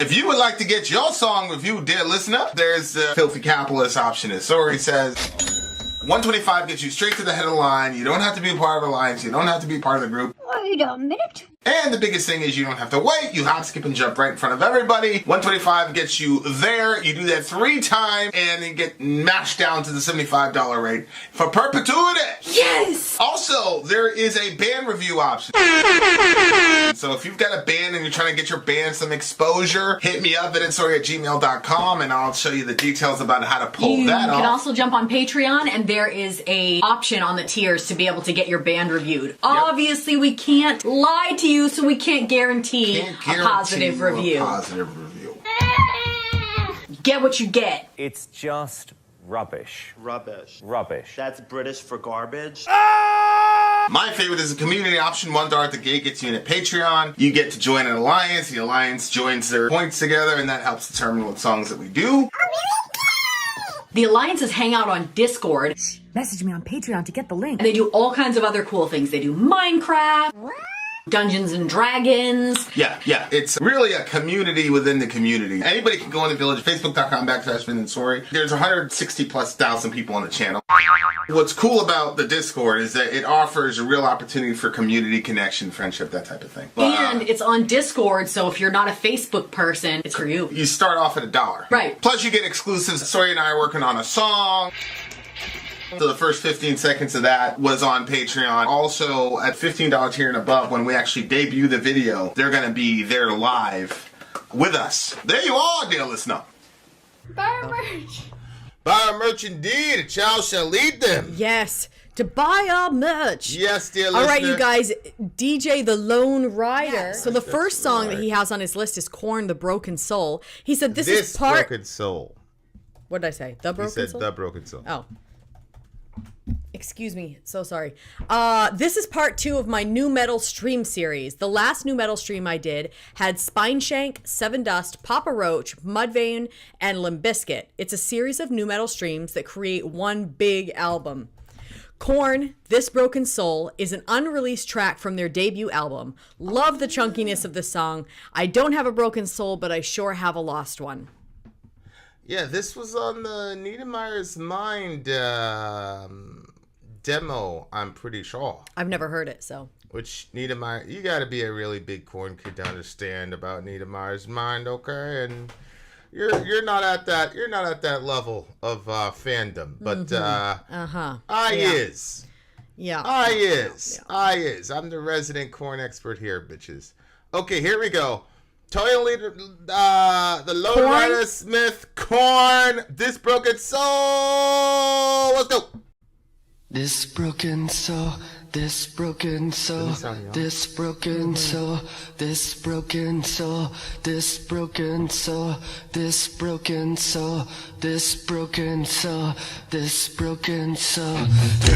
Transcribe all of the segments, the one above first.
If you would like to get your song reviewed, dear listener, there's the filthy capitalist option. As Sori says, $125 gets you straight to the head of the line. You don't have to be a part of the alliance. You don't have to be part of the group. Wait a minute. And the biggest thing is you don't have to wait. You hop, skip, and jump right in front of everybody. $125 gets you there. You do that 3 times, and then get mashed down to the $75 rate for perpetuity. Yes! Also, there is a band review option. So if you've got a band and you're trying to get your band some exposure, hit me up at vinsori@gmail.com, and I'll show you the details about how to pull that off. You can also jump on Patreon, and there is a option on the tiers to be able to get your band reviewed. Yep. Obviously, we can't lie to you, so we can't guarantee a positive review. Get what you get. It's just rubbish. Rubbish. Rubbish. That's British for garbage. My favorite is the community option. $1 at the gate gets you in at Patreon. You get to join an alliance. The alliance joins their points together, and that helps determine what songs that we do. The alliances hang out on Discord. Message me on Patreon to get the link. And they do all kinds of other cool things. They do Minecraft, Dungeons and Dragons. Yeah. It's really a community within the community. Anybody can go in the village, facebook.com/Vin and Sori. There's 160,000+ people on the channel. What's cool about the Discord is that it offers a real opportunity for community connection, friendship, that type of thing. And it's on Discord, so if you're not a Facebook person, it's for you. You start off at $1. Right. Plus you get exclusives. Sori and I are working on a song. So the first 15 seconds of that was on Patreon. Also, at $15 tier and above, when we actually debut the video, they're going to be there live with us. There you are, dear listener. Buy our merch. Buy our merch indeed. A child shall lead them. Yes, to buy our merch. Yes, dear listener. All right, you guys, DJ The Lone Rider. Yes. So the first song that he has on his list is Korn, The Broken Soul. He said this is part... Broken Soul. What did I say? The Broken Soul? He said The Broken Soul. Oh. Excuse me, so sorry. This is part 2 of my new metal stream series. The last new metal stream I did had Spineshank, Seven Dust, Papa Roach, Mudvayne, and Limp Bizkit. It's a series of new metal streams that create one big album. Korn, This Broken Soul, is an unreleased track from their debut album. Love the chunkiness of the song. I don't have a broken soul, but I sure have a lost one. Yeah, this was on the Niedermeyer's Mind demo, I'm pretty sure. I've never heard it, so. Which Niedermeyer, you got to be a really big Korn kid to understand about Niedermeyer's Mind, okay? And you're not at that level of fandom, but I is. Yeah. I is. I'm the resident Korn expert here, bitches. Okay, here we go. Toy leader, the Lone Rider Smith, Korn, This Broken Soul. Let's go. This broken soul, this broken soul, this broken soul, this broken soul, this broken soul, this broken soul, this broken soul, this broken soul,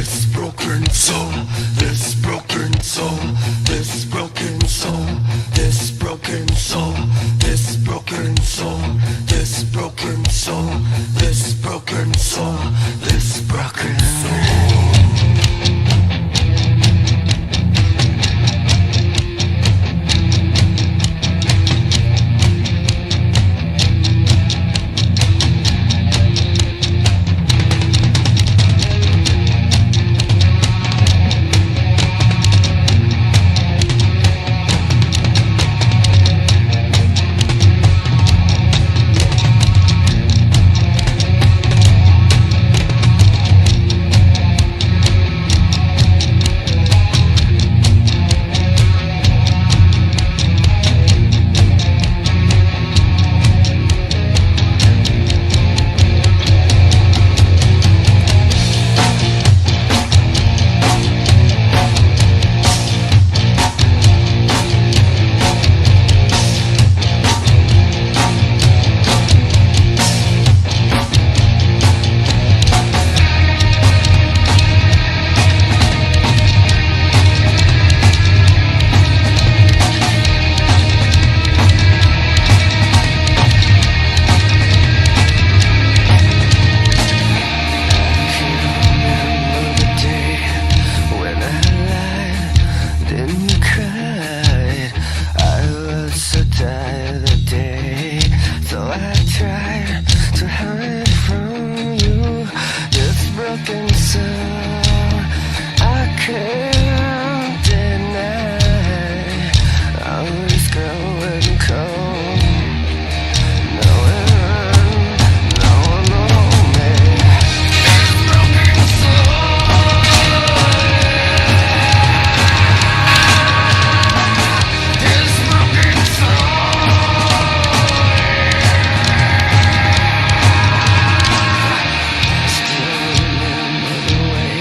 this broken soul, this broken soul, this broken soul, this broken soul, this broken soul, this broken soul, this broken soul, this broken soul. So I tried to hide from you this broken soul. I can't deny I was growing cold. No one know me. This broken soul. This broken soul. Still remember the way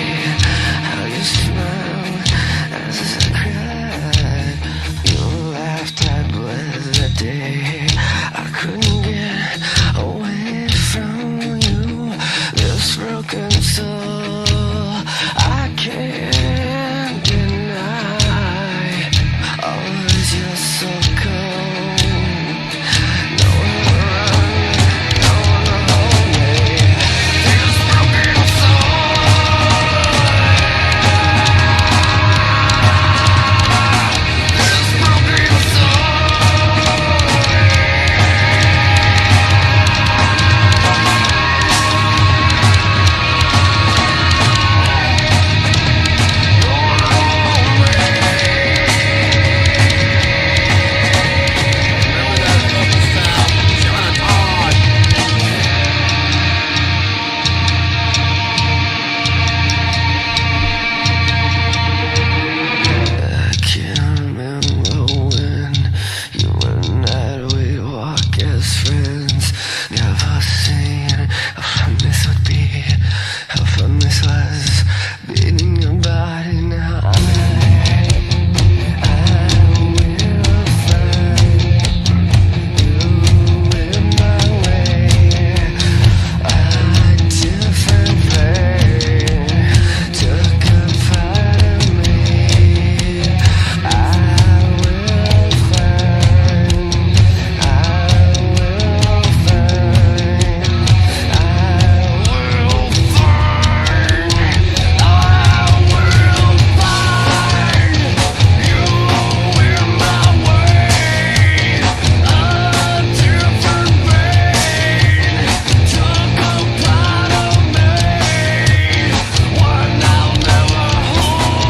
how you smiled as I cried. You laughed, I bled that day. I couldn't get away from you. This broken soul, I can't deny. Always you're so cold. No one around, no one to hold me. This broken soul. This broken soul. I can't remember when you and I we walk as friends. Never seen how fun this would be, how fun this was. Beating your body now. I will find you in my way. A different plane took a part of me. I will find, you in my way. A different plane took a part of me. One I'll never hold.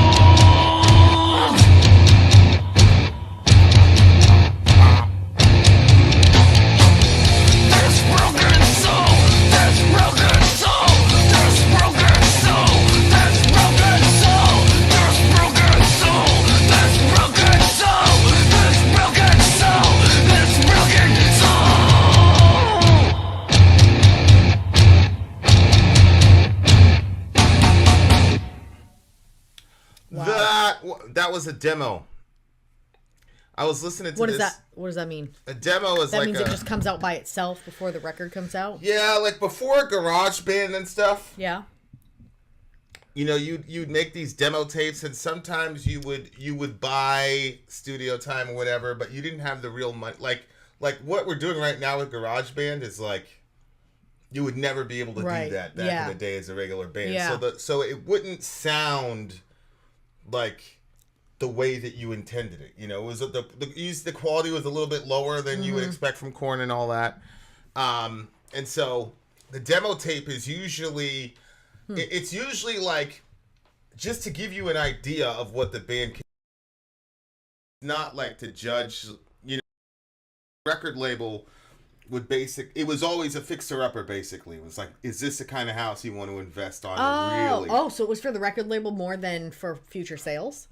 This broken soul, this broken soul, this broken soul, this broken soul, this broken soul, this broken soul, this broken soul, this broken soul. That was a demo. I was listening to What this. does that? What does that mean? A demo is That like means a it just comes out by itself before the record comes out. yeah, like before GarageBand and stuff. Yeah. You know, you'd make these demo tapes, and sometimes you would buy studio time or whatever, but you didn't have the real money. Like what we're doing right now with GarageBand is like you would never be able to Right. do that back Yeah. in the day as a regular band. Yeah. So it wouldn't sound like the way that you intended it. You know, it was the quality was a little bit lower than you would expect from Korn and all that. And so the demo tape is usually it's usually like just to give you an idea of what the band can, not like to judge, you know, record label would it was always a fixer-upper, basically. It was like, is this the kind of house you want to invest on? Really? Oh, so it was for the record label more than for future sales?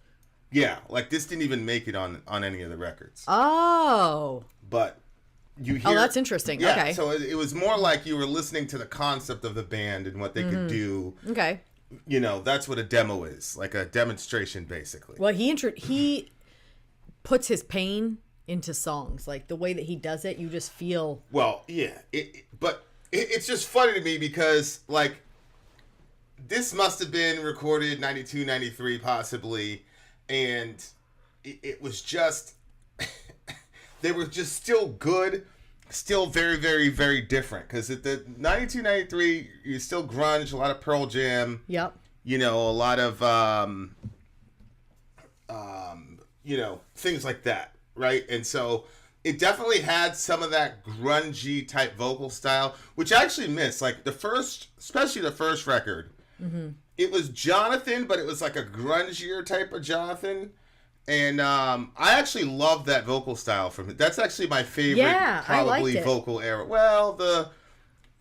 Yeah, like this didn't even make it on any of the records. Oh. But you hear... Oh, that's interesting. Yeah, Okay. so it was more like you were listening to the concept of the band and what they could do. Okay. You know, that's what a demo is, like a demonstration, basically. Well, he puts his pain into songs. Like the way that he does it, you just feel. Well, yeah, but it's just funny to me because like this must have been recorded 92, 93 possibly, and it was just they were just still good, still very, very, very different. Because at the 92, 93, you still grunge, a lot of Pearl Jam. Yep. You know, a lot of you know, things like that, right? And so it definitely had some of that grungy type vocal style, which I actually miss. Like especially the first record, it was Jonathan, but it was like a grungier type of Jonathan. And I actually love that vocal style from it. That's actually my favorite, probably vocal era. Well, the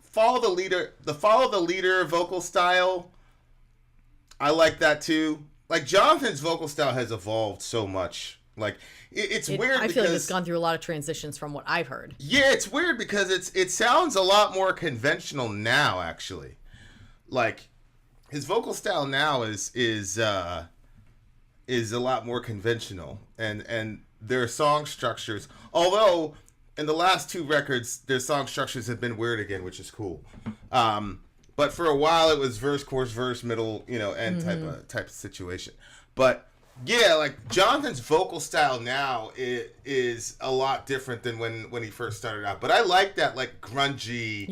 follow the leader vocal style, I like that too. Like Jonathan's vocal style has evolved so much. Like it's weird. I feel like it's gone through a lot of transitions from what I've heard. Yeah, it's weird because it sounds a lot more conventional now. Actually, like his vocal style now is a lot more conventional, and their song structures. Although in the last 2 records, their song structures have been weird again, which is cool. But for a while, it was verse, chorus, verse, middle, end type of situation. But yeah, like Jonathan's vocal style now is a lot different than when he first started out. But I like that like grungy,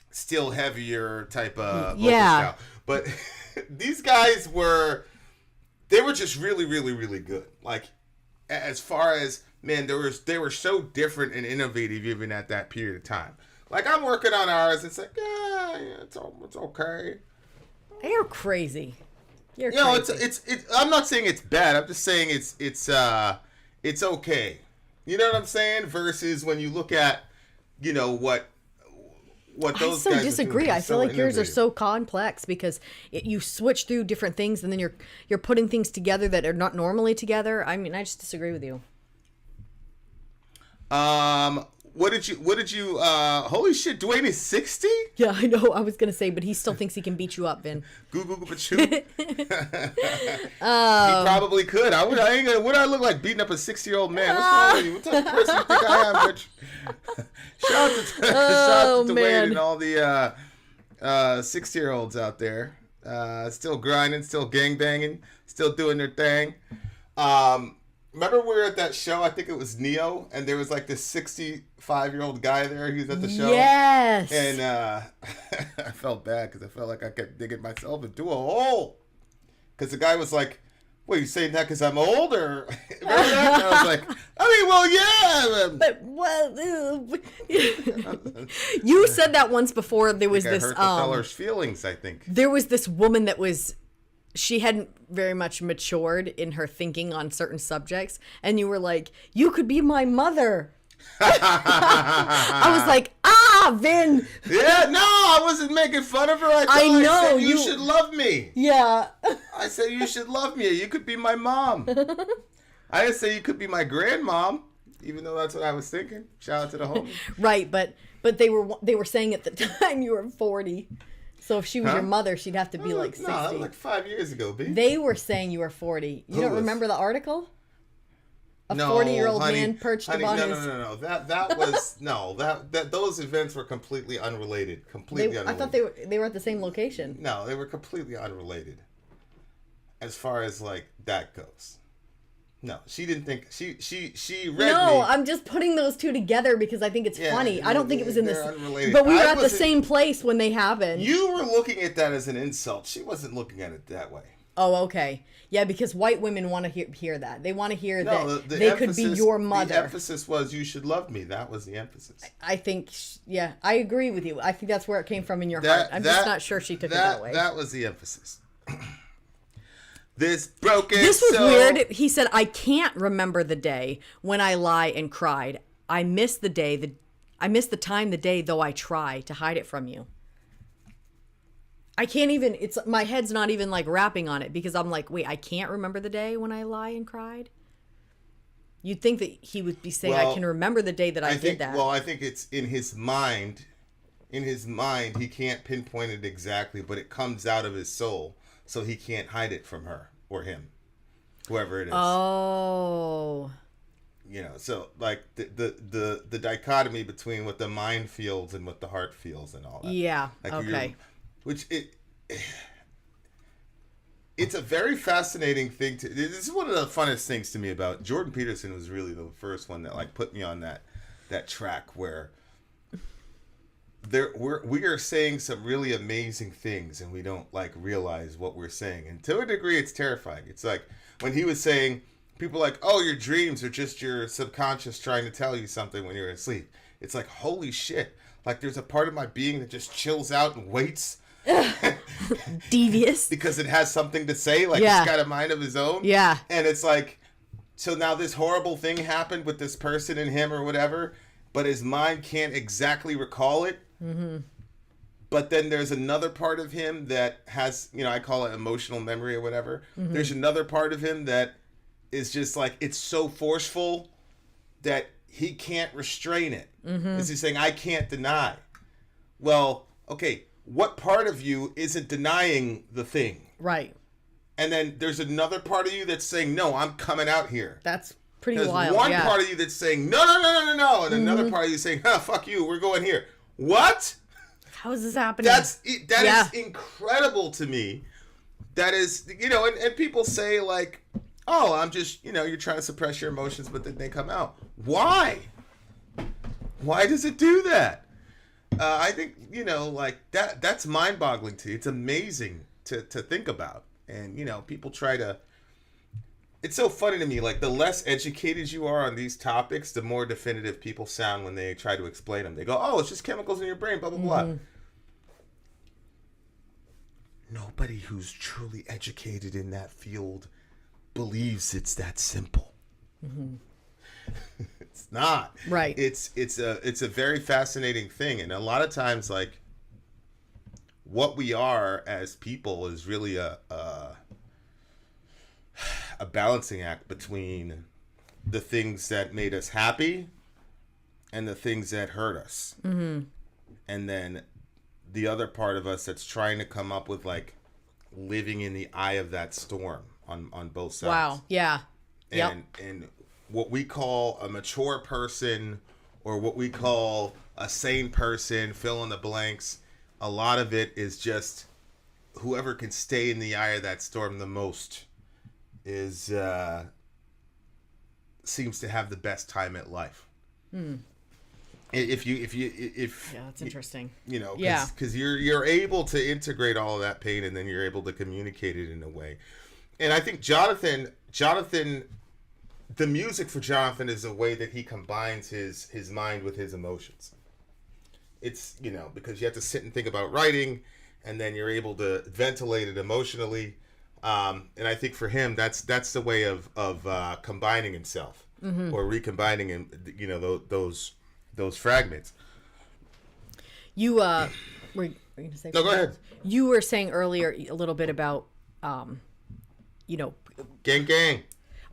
still heavier type of vocal style. But these guys were just really, really, really good. Like as far as man, they were so different and innovative even at that period of time. Like I'm working on ours, it's like it's okay. You're crazy. You're crazy. It's I'm not saying it's bad. I'm just saying it's okay. You know what I'm saying? Versus when you look at, what those guys. I disagree. I feel like yours are so complex because you switch through different things and then you're putting things together that are not normally together. I mean, I just disagree with you. What did you holy shit, Dwayne is 60? Yeah, I know. I was gonna say, but he still thinks he can beat you up, Vin. He probably could. Would I look like beating up a 60-year-old man? What's wrong with you? What type of person you think I am, bitch? Shout out to Dwayne and all the 60-year-olds out there. Still grinding, still gangbanging, still doing their thing. Remember we were at that show, I think it was Neo, and there was like this 65-year-old guy there. He was at the show. Yes. And I felt bad because I felt like I kept digging myself into a hole. Because the guy was like, "What, you saying that because I'm older?" Remember that? And I was like, "I mean, well, yeah." But you said that once before. There was this. I hurt the feller's feelings, I think. There was this woman that was. She hadn't very much matured in her thinking on certain subjects. And you were like, "You could be my mother." I was like, Vin. Yeah, no, I wasn't making fun of her. I said, you should love me. Yeah. I said, you should love me. You could be my mom. I didn't say you could be my grandmom, even though that's what I was thinking. Shout out to the homie. Right, but they were saying at the time you were 40. So if she was your mother, she'd have to be like 60. No, that was like 5 years ago, B. They were saying you were 40. You don't remember the article? A 40-year-old man perched upon his... No. That was... No, those events were completely unrelated. Unrelated. I thought they were at the same location. No, they were completely unrelated. As far as, like, that goes. No, she didn't think... She read me. No, I'm just putting those two together because I think it's funny. I don't think it was in this... Unrelated. But we were at the same place when they happened. You were looking at that as an insult. She wasn't looking at it that way. Oh, okay. Yeah, because white women want to hear that. They want to hear that they could be your mother. The emphasis was, you should love me. That was the emphasis. I think, yeah, I agree with you. I think that's where it came from in your heart. I'm just not sure she took it that way. That was the emphasis. This was weird. He said, "I can't remember the day when I lie and cried. I miss the day, I miss the time, the day, though I try to hide it from you." I can't even, my head's not even like wrapping on it because I'm like, wait, I can't remember the day when I lie and cried? You'd think that he would be saying, I can remember the day that I did that. Well, I think it's in his mind. In his mind, he can't pinpoint it exactly, but it comes out of his soul, so he can't hide it from her or him, whoever it is. Oh. So like the dichotomy between what the mind feels and what the heart feels and all that. Yeah. Like okay. It's a very fascinating thing this is one of the funnest things to me about Jordan Peterson. Was really the first one that like put me on that track where we are saying some really amazing things and we don't like realize what we're saying, and to a degree it's terrifying. It's like when he was saying people are like, oh, your dreams are just your subconscious trying to tell you something when you're asleep. It's like, holy shit. Like, there's a part of my being that just chills out and waits. Devious. Because it has something to say. Like, Yeah. it's got a mind of his own. Yeah. And it's like, so now this horrible thing happened with this person and him or whatever, but his mind can't exactly recall it. Mm-hmm. But then there's another part of him that has, you know, I call it emotional memory or whatever. Mm-hmm. There's another part of him that is just like, it's so forceful that he can't restrain it. Mm-hmm. He's saying, I can't deny. Well, okay, what part of you isn't denying the thing? Right. And then there's another part of you that's saying, no, I'm coming out here. That's pretty There's wild. one yeah. part of you that's saying, no. And another part of you saying, fuck you, we're going here. What? How is this happening? That is incredible to me. That is, you know, and people say like, oh, I'm just, you know, you're trying to suppress your emotions, but then they come out. Why? Why does it do that? I think, you know, like that's mind-boggling to you. It's amazing to think about. And, you know, people try to, it's so funny to me, like the less educated you are on these topics, the more definitive people sound when they try to explain them. They go, oh, it's just chemicals in your brain, blah, blah, blah. Nobody who's truly educated in that field believes it's that simple. Mm-hmm. It's not. Right. It's a very fascinating thing. And a lot of times, like, what we are as people is really a balancing act between the things that made us happy and the things that hurt us. Mm-hmm. And then the other part of us that's trying to come up with, like, living in the eye of that storm on both sides. Wow. Yeah. And what we call a mature person or what we call a sane person, fill in the blanks, a lot of it is just whoever can stay in the eye of that storm the most is seems to have the best time at life. If Yeah, that's interesting. You know, Yeah. because you're able to integrate all of that pain and then you're able to communicate it in a way. And I think Jonathan, the music for Jonathan is a way that he combines his mind with his emotions. It's, you know, because you have to sit and think about writing and then you're able to ventilate it emotionally. And I think for him, that's the way of combining himself or recombining him, you know, those fragments. You were you gonna say? No, go ahead. You were saying earlier a little bit about, you know, Gang.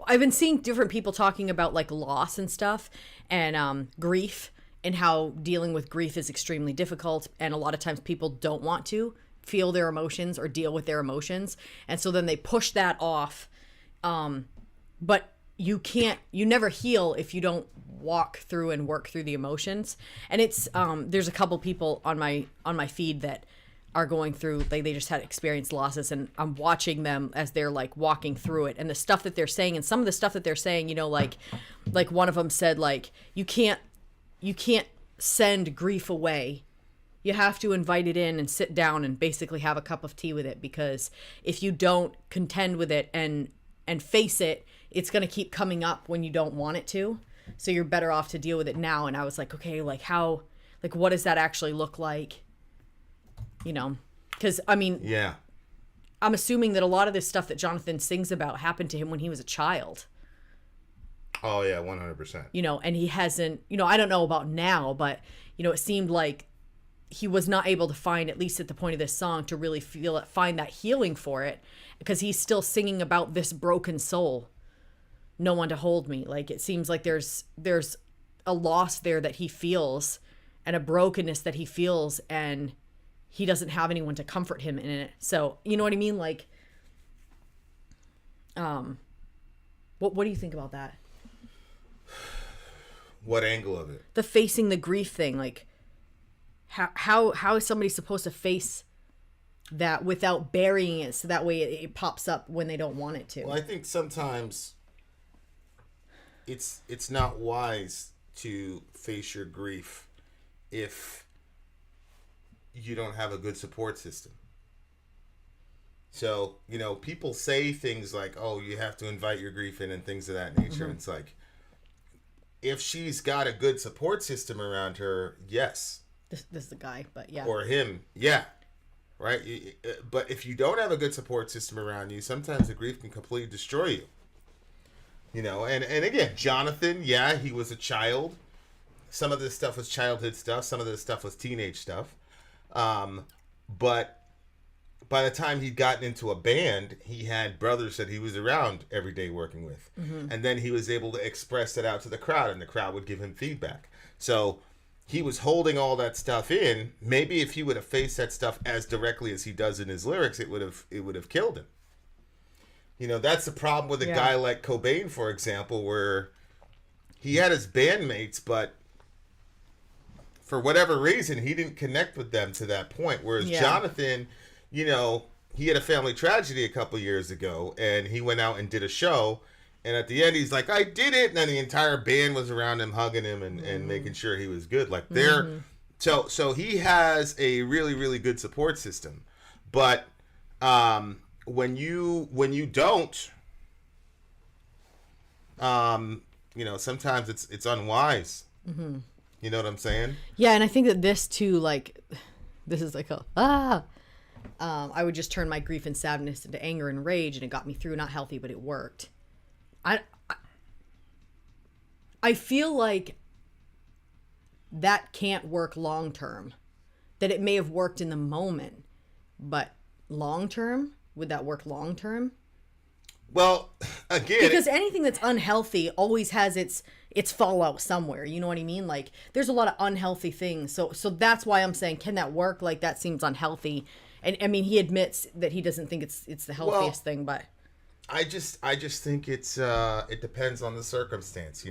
I've been seeing different people talking about like loss and stuff and grief and how dealing with grief is extremely difficult. And a lot of times people don't want to feel their emotions or deal with their emotions. And so then they push that off. But you never heal if you don't walk through and work through the emotions. And it's, there's a couple people on my feed that are going through, like they just had experienced losses, and I'm watching them as they're like walking through it, and the stuff that they're saying, and some of the stuff that they're saying, you know, like one of them said, like, you can't send grief away. You have to invite it in and sit down and basically have a cup of tea with it, because if you don't contend with it and face it, it's going to keep coming up when you don't want it to. So you're better off to deal with it now. And I was like, okay, like how, like what does that actually look like? You know, because I mean, Yeah. I'm assuming that a lot of this stuff that Jonathan sings about happened to him when he was a child. Oh yeah, 100%. You know, and he hasn't, you know, I don't know about now, but, you know, it seemed like he was not able to find, at least at the point of this song, to really feel it, find that healing for it, because he's still singing about this broken soul. No one to hold me. Like, it seems like there's a loss there that he feels and a brokenness that he feels, and he doesn't have anyone to comfort him in it. So, you know what I mean? Like, what do you think about that? What angle of it? The facing the grief thing, like how is somebody supposed to face that without burying it, so that way it pops up when they don't want it to? Well, I think sometimes it's not wise to face your grief if you don't have a good support system. So, people say things like, oh, you have to invite your grief in and things of that nature. Mm-hmm. It's like, if she's got a good support system around her, yes. This is the guy, but yeah. Or him, yeah. Right? But if you don't have a good support system around you, sometimes the grief can completely destroy you. And again, Jonathan, yeah, he was a child. Some of this stuff was childhood stuff. Some of this stuff was teenage stuff. But by the time he'd gotten into a band, he had brothers that he was around every day working with. Mm-hmm. And then he was able to express that out to the crowd, and the crowd would give him feedback. So he was holding all that stuff in. Maybe if he would have faced that stuff as directly as he does in his lyrics, it would have killed him. That's the problem with a guy like Cobain, for example, where he had his bandmates, but for whatever reason, he didn't connect with them to that point. Whereas Jonathan, he had a family tragedy a couple years ago, and he went out and did a show, and at the end, he's like, I did it, and then the entire band was around him, hugging him, and making sure he was good. Like, so he has a really, really good support system. But when you don't, sometimes it's unwise. Mm-hmm. You know what I'm saying? Yeah, and I think that this too, like, this is like I would just turn my grief and sadness into anger and rage, and it got me through. Not healthy, but it worked. I feel like that can't work long term. That it may have worked in the moment, but long term, would that work long term? Well, again, because anything that's unhealthy always has its fallout somewhere. You know what I mean? Like, there's a lot of unhealthy things. So that's why I'm saying, can that work? Like, that seems unhealthy. And I mean, he admits that he doesn't think it's the healthiest thing, but I just think it depends on the circumstance,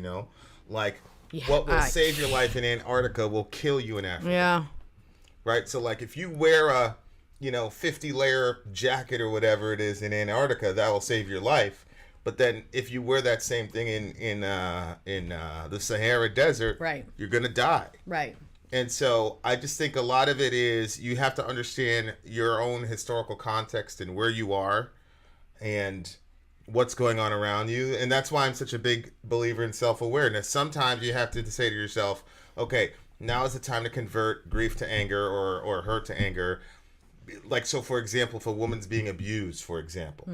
Like, what will save your life in Antarctica will kill you in Africa. Yeah. Right? So, like, if you wear a 50-layer jacket or whatever it is in Antarctica, that will save your life. But then if you wear that same thing in the Sahara Desert, right, you're going to die. Right. And so I just think a lot of it is you have to understand your own historical context and where you are and what's going on around you. And that's why I'm such a big believer in self-awareness. Sometimes you have to say to yourself, okay, now is the time to convert grief to anger or hurt to anger. Like, so for example, if a woman's being abused, for example,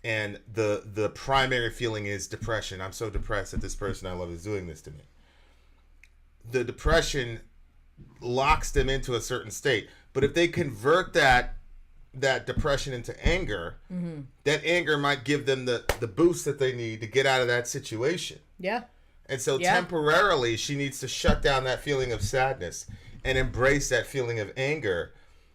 and the primary feeling is depression. I'm so depressed that this person I love is doing this to me. The depression locks them into a certain state. But if they convert that depression into anger, that anger might give them the boost that they need to get out of that situation. Yeah. And so temporarily she needs to shut down that feeling of sadness and embrace that feeling of anger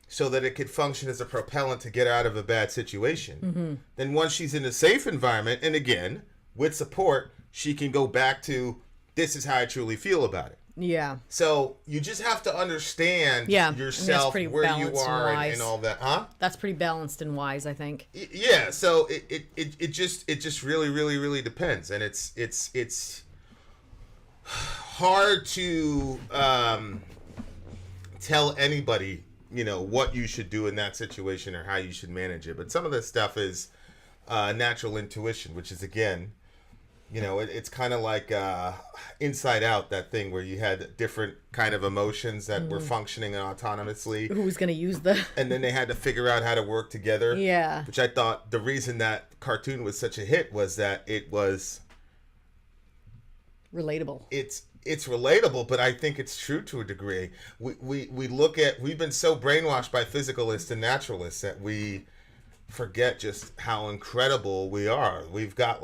so that it could function as a propellant to get out of a bad situation. Then once she's in a safe environment, and again, with support, she can go back to, this is how I truly feel about it. Yeah. So you just have to understand yourself, where you are, and all that. Huh? That's pretty balanced and wise, I think. Yeah. So it just really, really, really depends, and it's hard to tell anybody, what you should do in that situation or how you should manage it. But some of this stuff is natural intuition, which is, again, it's kind of like Inside Out, that thing where you had different kind of emotions that were functioning autonomously. Who's going to use and then they had to figure out how to work together. Yeah. Which I thought the reason that cartoon was such a hit was that it was relatable. It's relatable, but I think it's true to a degree. We've been so brainwashed by physicalists and naturalists that we forget just how incredible we are. We've got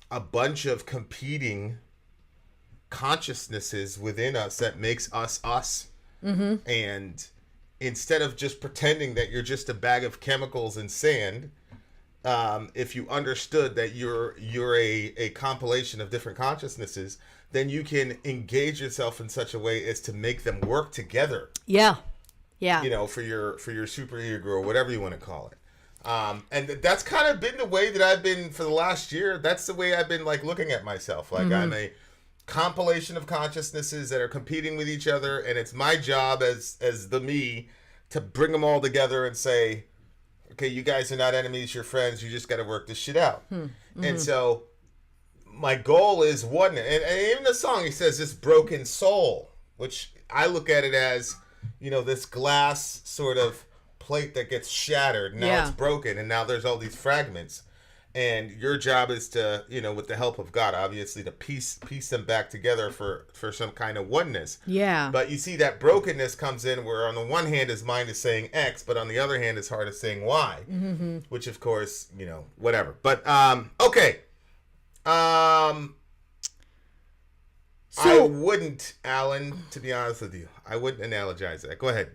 a bunch of competing consciousnesses within us that makes us us. And instead of just pretending that you're just a bag of chemicals and sand, if you understood that you're a compilation of different consciousnesses, then you can engage yourself in such a way as to make them work together. Yeah. For your super ego or whatever you want to call it. And that's kind of been the way that I've been for the last year. That's the way I've been looking at myself. I'm a compilation of consciousnesses that are competing with each other, and it's my job as the me to bring them all together and say, Okay, you guys are not enemies, you're friends. You just got to work this shit out. And so my goal is one, and even the song, he says this broken soul, which I look at it as, you know, this glass sort of plate that gets shattered. Now it's broken, and now there's all these fragments. And your job is to, you know, with the help of God, obviously, to piece them back together for some kind of oneness. Yeah. But you see that brokenness comes in where on the one hand his mind is saying X, but on the other hand his heart is saying Y. Mm-hmm. Which, of course, you know, whatever. But, okay. I wouldn't, Alan, to be honest with you. I wouldn't analogize that. Go ahead.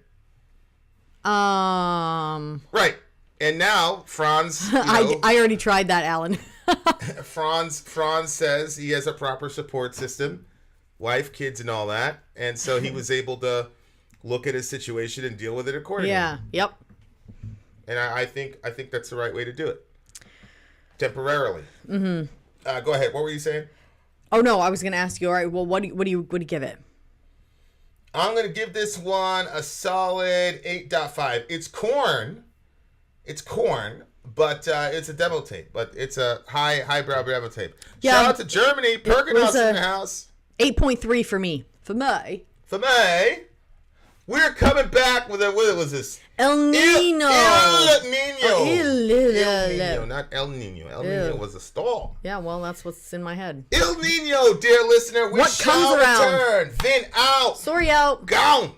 Right. And now Franz, you know, I already tried that, Alan. Franz says he has a proper support system, wife, kids, and all that, and so he was able to look at his situation and deal with it accordingly. Yeah. Yep. And I think that's the right way to do it. Temporarily. Mm-hmm. Go ahead. What were you saying? Oh no, I was going to ask you. All right. Well, what do you give it? I'm going to give this one a solid 8.5. It's Korn. It's Korn, but it's a demo tape. But it's a highbrow demo tape. Yeah, shout out to Germany. Perkins in the house. 8.3 for me. For me. We're coming back with what was this? El Nino. El Nino. El Nino, not El Nino. El Nino was a stall. Yeah, well, that's what's in my head. El Nino, dear listener. We what shall comes around? return. Vin out. Sori out. Gone.